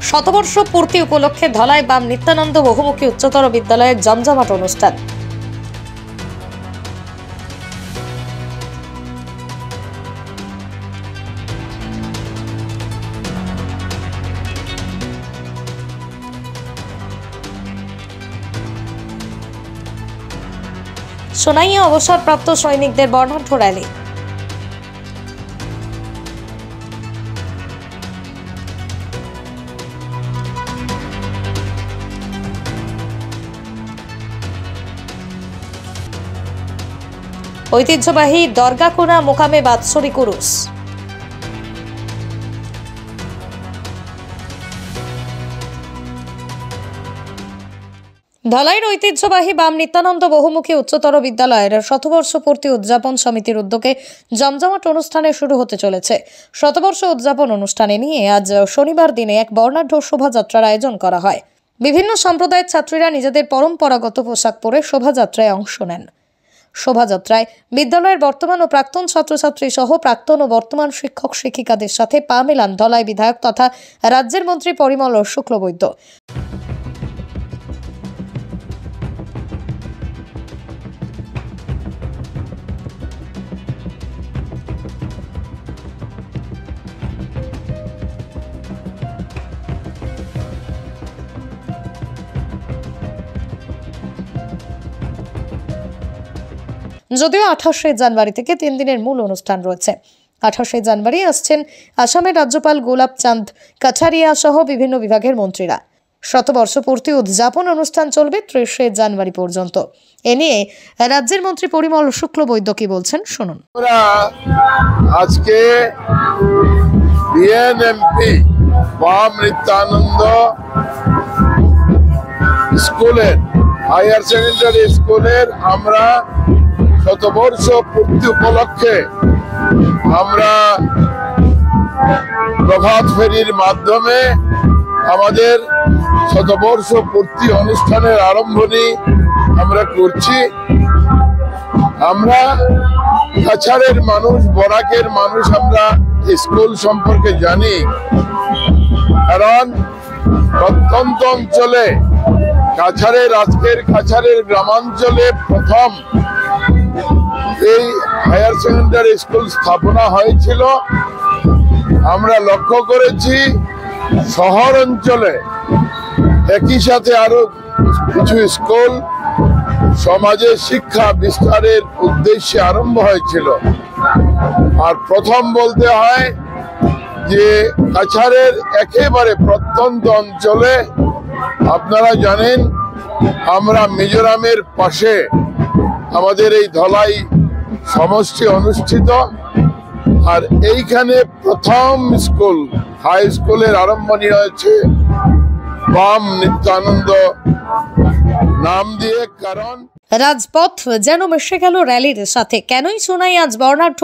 শতবর্ষ পূর্তি উপলক্ষে ধলাই বাম নিত্যানন্দ বহুমুখী উচ্চতর বিদ্যালয়ের জমজমাট অনুষ্ঠান। সোনাইয়ে অবসরপ্রাপ্ত সৈনিকদের বর্ণাঢ্য র্যালি। ঐতিহ্যবাহী দরগাকোনা মোকামে বাৎসরিক উরুস। ধলাইয়ের ঐতিহ্যবাহী বাম নিত্যানন্দ বহুমুখী উচ্চতর বিদ্যালয়ের শতবর্ষ পূর্তি উদযাপন সমিতির উদ্যোগে জমজমাট অনুষ্ঠানে শুরু হতে চলেছে। শতবর্ষ উদযাপন অনুষ্ঠানে নিয়ে আজ শনিবার দিনে এক বর্ণাঢ্য শোভাযাত্রার আয়োজন করা হয়। বিভিন্ন সম্প্রদায়ের ছাত্রীরা নিজেদের পরম্পরাগত পোশাক পরে শোভাযাত্রায় অংশ নেন। শোভাযাত্রায় বিদ্যালয়ের বর্তমান ও প্রাক্তন ছাত্রছাত্রী সহ প্রাক্তন ও বর্তমান শিক্ষক শিক্ষিকাদের সাথে পা মেলান ধলাই বিধায়ক তথা রাজ্যের মন্ত্রী পরিমল শুক্লবৈদ্য। যদিও 28 জানুয়ারি থেকে 3 দিনের মূল অনুষ্ঠান রয়েছে। 28 জানুয়ারি আসছেন আসামের রাজ্যপাল গোলাপ চাঁদ কাছারিয়া সহ বিভিন্ন বিভাগের মন্ত্রীরা। শতবর্ষ পূর্তি উদযাপন অনুষ্ঠান চলবে 30 জানুয়ারি পর্যন্ত। এ নিয়ে রাজ্যের মন্ত্রী পরিমল শুক্লবৈদ্য কি বলছেন শুনুন। আজকে বিএনএমপি বাম নিত্যানন্দ স্কুলের হায়ার সেকেন্ডারি স্কুলের আমরা শতবর্ষ পূর্তি উপলক্ষে আমরা প্রভাত ফেরির মাধ্যমে আমাদের শতবর্ষ পূর্তি অনুষ্ঠানের আরম্ভণী আমরা করছি। আমরা কাছাড়ের মানুষ, বরাকের মানুষ, আমরা স্কুল সম্পর্কে জানি, কারণ প্রত্যন্ত অঞ্চলে আজকের কাছাড়ের গ্রামাঞ্চলে প্রথম এই হায়ার সেকেন্ডারি স্কুল স্থাপনা হয়েছিল। আমরা লক্ষ্য করেছি শহর অঞ্চলে একই সাথে আরো কিছু স্কুল সমাজে শিক্ষা বিস্তারের উদ্দেশ্যে আরম্ভ হয়েছিল। আর প্রথম বলতে হয় যে কাছাড়ের একেবারে প্রত্যন্ত অঞ্চলে আপনারা জানেন আমরা মিজোরামের পাশে আমাদের এই ধলাই সমষ্টি অনুষ্ঠিত, আর এইখানে প্রথম স্কুল হাই স্কুলের আরম্ভণী হয়েছে বাম নিত্যানন্দ নাম দিয়ে। কারণ রাজপথ যেন মিশে গেল র্যালির সাথে। কেনই শোনাই আজ বর্ণাঢ্য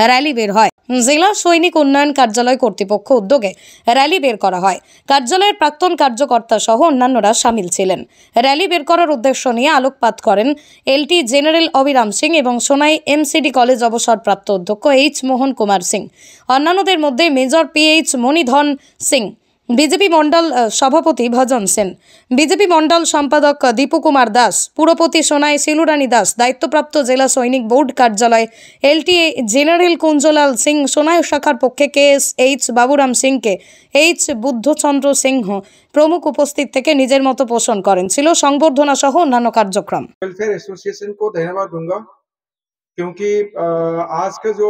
র্যালি বের হয়। জেলা সৈনিক উন্নয়ন কার্যালয় কর্তৃপক্ষ উদ্যোগে র্যালি বের করা হয়। কার্যালয়ের প্রাক্তন কার্যকর্তা সহ অন্যান্যরা সামিল ছিলেন। র্যালি বের করার উদ্দেশ্য নিয়ে আলোকপাত করেন এলটি জেনারেল অবিরাম সিং এবং সোনাই এমসিডি কলেজ অবসরপ্রাপ্ত অধ্যক্ষ এইচ মোহন কুমার সিং। অন্যান্যদের মধ্যে major P H Manidhan Singh, BJP mandal সভাপতি ভজন সেন, বিজেপি মন্ডল সম্পাদক দীপু কুমার দাস, পুরপতি সোনাই শিলুরানী দাস, দায়িত্বপ্রাপ্ত জেলা সৈনিক বোর্ড কার্যালয় এলটি জেনারেল কুঞ্জলাল সিং, সোনাই শাখার পক্ষে KSH বাবুরাম সিংকে এইচ বুদ্ধচন্দ্র সিংহ প্রমুখ উপস্থিত থেকে নিজের মতো পোষণ করেন। ছিল সংবর্ধনা সহ অন্যান্য কার্যক্রম। वेलफेयर एसोसिएशन को धन्यवाद दूंगा क्योंकि आज का जो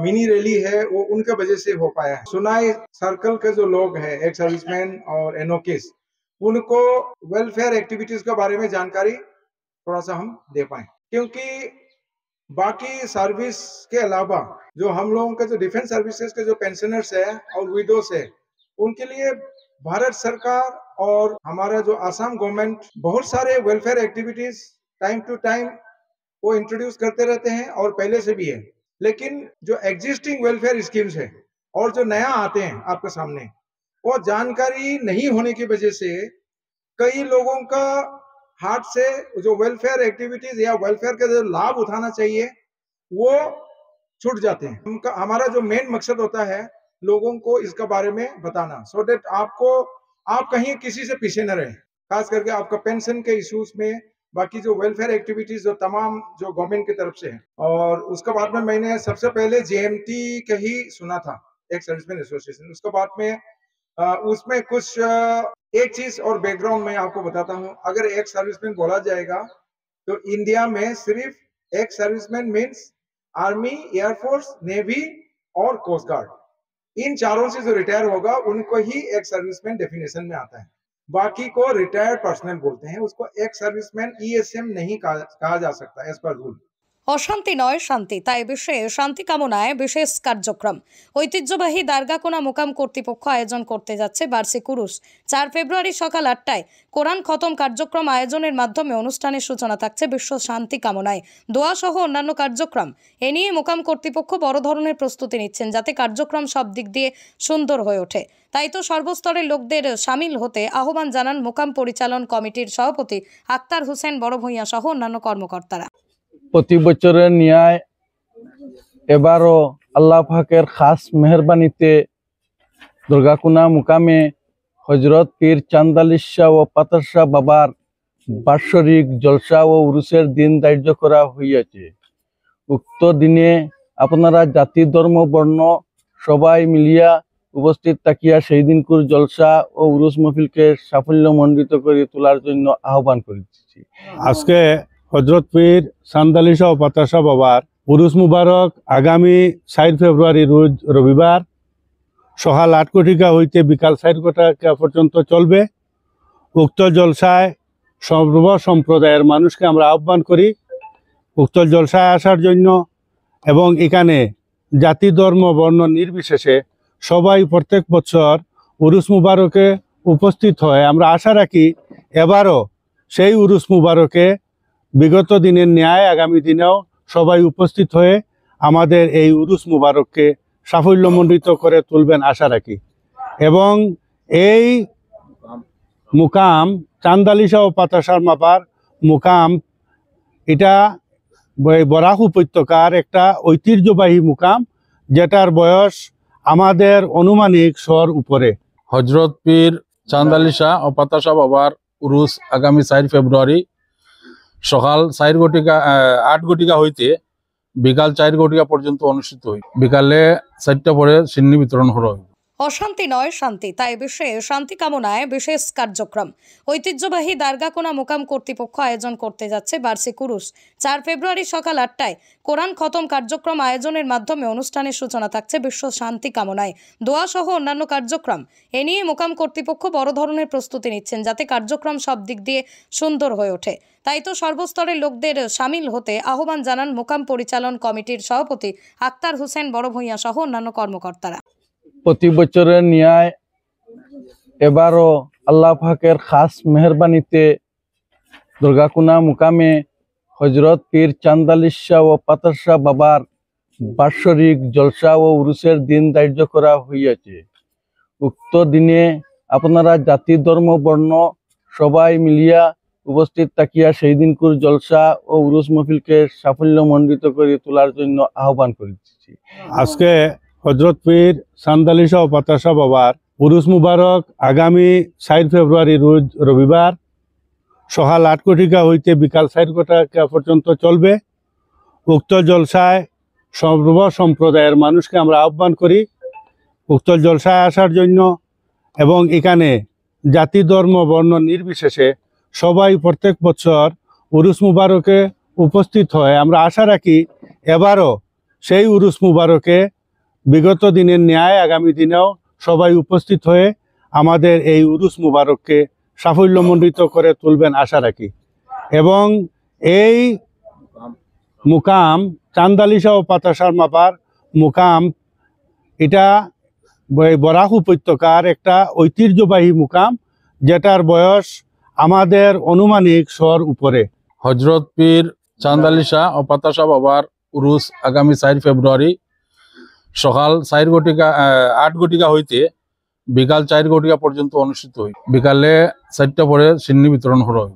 मिनी रैली है वो उनके वजह से हो पाया है। सुनाई सर्कल के जो लोग हैं, एक्स सर्विसमैन और एनओकेस, उनको वेलफेयर एक्टिविटीज के बारे में जानकारी थोड़ा सा हम दे पाए, क्योंकि बाकी सर्विस के अलावा जो हम लोगों के जो डिफेंस सर्विसेज के जो पेंशनर्स है और विडोस है, उनके लिए भारत सरकार और हमारा जो आसाम गवर्नमेंट बहुत सारे welfare activities time to time वो इंट्रोड्यूस करते रहते हैं और पहले से भी है। लेकिन जो एग्जिस्टिंग वेलफेयर स्कीम्स है और जो नया आते हैं आपके सामने, वो जानकारी नहीं होने की वजह से कई लोगों का हाथ से जो वेलफेयर एक्टिविटीज या वेलफेयर का जो लाभ उठाना चाहिए वो छूट जाते हैं। हमारा जो मेन मकसद होता है लोगों को इसके बारे में बताना, सो दैट आपको आप कहीं किसी से पीछे न रहें, खास करके आपका पेंशन के इश्यूज में, बाकी जो वेलफेयर एक्टिविटीज जो तमाम जो गवर्नमेंट की तरफ से है। और उसके बाद में मैंने सबसे पहले जेएमटी का ही सुना था, एक सर्विसमैन एसोसिएशन। उसके बाद में उसमें कुछ एक चीज और बैकग्राउंड मैं आपको बताता हूँ। अगर एक सर्विसमैन बोला जाएगा तो इंडिया में सिर्फ एक serviceman means army, air force, navy और कोस्ट गार्ड। इन चारों से जो रिटायर होगा उनको ही एक सर्विसमैन डेफिनेशन में आता है। बाकी को रिटायर्ड पर्सनल बोलते हैं, उसको एक सर्विसमैन ईएसएम नहीं कहा जा सकता एज पर रूल। অশান্তি নয় শান্তি, তাই বিষয়ে শান্তি কামনায় বিশেষ কার্যক্রম। ঐতিহ্যবাহী দারগাকোনা মোকাম কর্তৃপক্ষ আয়োজন করতে যাচ্ছে বার্ষিক উরুস। 4 ফেব্রুয়ারি সকাল 8টায় কোরআন খতম কার্যক্রম আয়োজনের মাধ্যমে অনুষ্ঠানের সূচনা থাকছে বিশ্ব শান্তি কামনায় দোয়া সহ অন্যান্য কার্যক্রম। এ নিয়ে মোকাম কর্তৃপক্ষ বড় ধরনের প্রস্তুতি নিচ্ছেন যাতে কার্যক্রম সব দিক দিয়ে সুন্দর হয়ে ওঠে। তাই তো সর্বস্তরের লোকদের সামিল হতে আহ্বান জানান মোকাম পরিচালন কমিটির সভাপতি আক্তার হোসেন বড় ভূঁইয়া সহ অন্যান্য কর্মকর্তারা। প্রতি বছরের ন্যায় এবারও আল্লাহ পাকের খাস মেহরবানিতে দুর্গাকুনা মুকামে হজরত পীর চাঁদ আলী শাহ ও পাতার শাহ বাবার বাৎসরিক জলসা ও উরুসের দিন ধার্য করা হইয়াছে। উক্ত দিনে আপনারা জাতি ধর্ম বর্ণ সবাই মিলিয়া উপস্থিত থাকিয়া সেই দিনকুর জলসা ও উরুস মহফিলকে সাফল্যমণ্ডিত করে তোলার জন্য আহ্বান করেছি। আজকে হজরত পীর চাঁদ আলী শাহ ও পাতার শাহ বাবার উরুস মুবারক আগামী 4 ফেব্রুয়ারি রোজ রবিবার সকাল 8 ঘটিকা হইতে বিকাল 4 ঘটিকা পর্যন্ত চলবে। উক্ত জলসায় সর্ব সম্প্রদায়ের মানুষকে আমরা আহ্বান করি উক্ত জলসায় আসার জন্য, এবং এখানে জাতি ধর্ম বর্ণ নির্বিশেষে সবাই প্রত্যেক বছর উরুস মুবারকে উপস্থিত হয়। আমরা আশা রাখি এবারও সেই উরুস মুবারকে বিগত দিনের ন্যায় আগামী দিনেও সবাই উপস্থিত হয়ে আমাদের এই উরুস মুবারককে সাফল্যমণ্ডিত করে তুলবেন আশা রাখি। এবং এই মুকাম চাঁদ আলী শাহ ও পাতার শাহ বাবার মুকাম এটা বরাক উপত্যকার একটা ঐতিহ্যবাহী মুকাম, যেটার বয়স আমাদের অনুমানিক 100 উপরে। হজরত পীর চাঁদ আলী শাহ ও পাতার শাহ বাবার উরুস আগামী 4 ফেব্রুয়ারি সকাল 8 ঘটিকা হইতে বিকাল 4 ঘটিকা পর্যন্ত অনুষ্ঠিত হয়। বিকালে 4টা পরে সিন্নি বিতরণ করা হয়। অশান্তি নয় শান্তি, তাই বিষয়ে শান্তি কামনায় বিশেষ কার্যক্রম। ঐতিহ্যবাহী দারগাকোনা মোকাম কর্তৃপক্ষ আয়োজন করতে যাচ্ছে বার্ষিক উরুস। 4 ফেব্রুয়ারি সকাল 8টায় কোরআন খতম কার্যক্রম আয়োজনের মাধ্যমে অনুষ্ঠানের সূচনা থাকছে বিশ্ব শান্তি কামনায় দোয়া সহ অন্যান্য কার্যক্রম। এ নিয়ে মোকাম কর্তৃপক্ষ বড় ধরনের প্রস্তুতি নিচ্ছেন যাতে কার্যক্রম সব দিক দিয়ে সুন্দর হয়ে ওঠে। তাই তো সর্বস্তরের লোকদের সামিল হতে আহ্বান জানান মোকাম পরিচালন কমিটির সভাপতি আক্তার হোসেন বড় ভূঁইয়া সহ অন্যান্য কর্মকর্তারা। প্রতি বছরের ন্যায় এবারও আল্লাহ পাকের খাস মেহরবানিতে দুর্গাকুনা মুকামে হজরত পীর চাঁদ আলী শাহ ও পাতার শাহ বাবার বাৎসরিক জলসা ও উরুসের দিন ধার্য করা হইয়াছে। উক্ত দিনে আপনারা জাতি ধর্ম বর্ণ সবাই মিলিয়া উপস্থিত থাকিয়া সেই দিনকুর জলসা ও উরুস মহফিলকে সাফল্যমণ্ডিত করে তোলার জন্য আহ্বান করেছি। আজকে হজরত পীর চাঁদ আলী শাহ ও পাতার শাহ বাবার উরুস মুবারক আগামী 4 ফেব্রুয়ারি রোজ রবিবার সকাল 8 ঘটিকা হইতে বিকাল 4 ঘটিকা পর্যন্ত চলবে। উক্ত জলসায় সর্ব সম্প্রদায়ের মানুষকে আমরা আহ্বান করি উক্ত জলসায় আসার জন্য, এবং এখানে জাতি ধর্ম বর্ণ নির্বিশেষে সবাই প্রত্যেক বছর উরুস মুবারকে উপস্থিত হয়। আমরা আশা রাখি এবারও সেই উরুস মুবারকে বিগত দিনের ন্যায় আগামী দিনেও সবাই উপস্থিত হয়ে আমাদের এই উরুস মুবারককে সাফল্যমণ্ডিত করে তুলবেন আশা রাখি। এবং এই মুকাম চাঁদ আলী শাহ ও পাতার শাহ বাবার মুকাম এটা বরাক উপত্যকার একটা ঐতিহ্যবাহী মুকাম, যেটার বয়স আমাদের অনুমানিক 100 উপরে। হজরত পীর চাঁদ আলী শাহ ও পাতার শাহ বাবার উরুস আগামী 4 ফেব্রুয়ারি সকাল 8 ঘটিকা হইতে বিকাল 4 ঘটিকা পর্যন্ত অনুষ্ঠিত হয়। বিকালে 4টা পরে সিন্নি বিতরণ করা হয়।